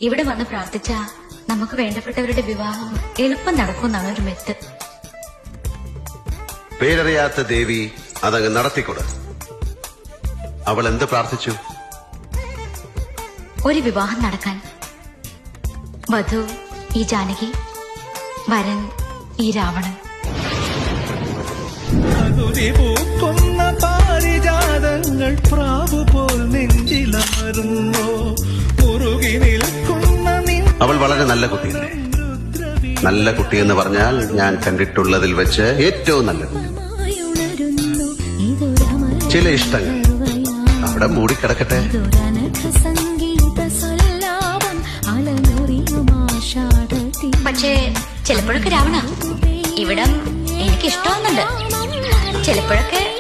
ഇവിടെ വന്ന് പ്രാർത്ഥിച്ച നമുക്ക് വേണ്ടപ്പെട്ടവരുടെ വിവാഹം എളുപ്പം നടക്കുമെന്നാണ് ഒരു മെത്ത്. പേരറിയാത്ത ദേവി അതങ്ങ് നടത്തിക്കൊടു. അവൾ എന്ത് പ്രാർത്ഥിച്ചു? ഒരു വിവാഹം നടക്കാൻ. വധു ഈ ജാനകി, വരൻ ഈ രാവണൻ. പൂക്കുന്ന പാരിജാതങ്ങൾ പ്രാവു പോൽ നെഞ്ചിലമരുന്നോ മുറുകി നിൽക്കുന്ന. അവൾ വളരെ നല്ല കുട്ടിയല്ലേ? നല്ല കുട്ടിയെന്ന് പറഞ്ഞാൽ ഞാൻ കണ്ടിട്ടുള്ളതിൽ വെച്ച് ഏറ്റവും നല്ല കുട്ടി. ചില ഇഷ്ടങ്ങൾ അവിടെ മൂടിക്കിടക്കട്ടെ. പക്ഷേ ചിലപ്പോഴൊക്കെ രാവണ ഇവിടം എനിക്കിഷ്ടമാവുന്നുണ്ട്. ചിലപ്പോഴൊക്കെ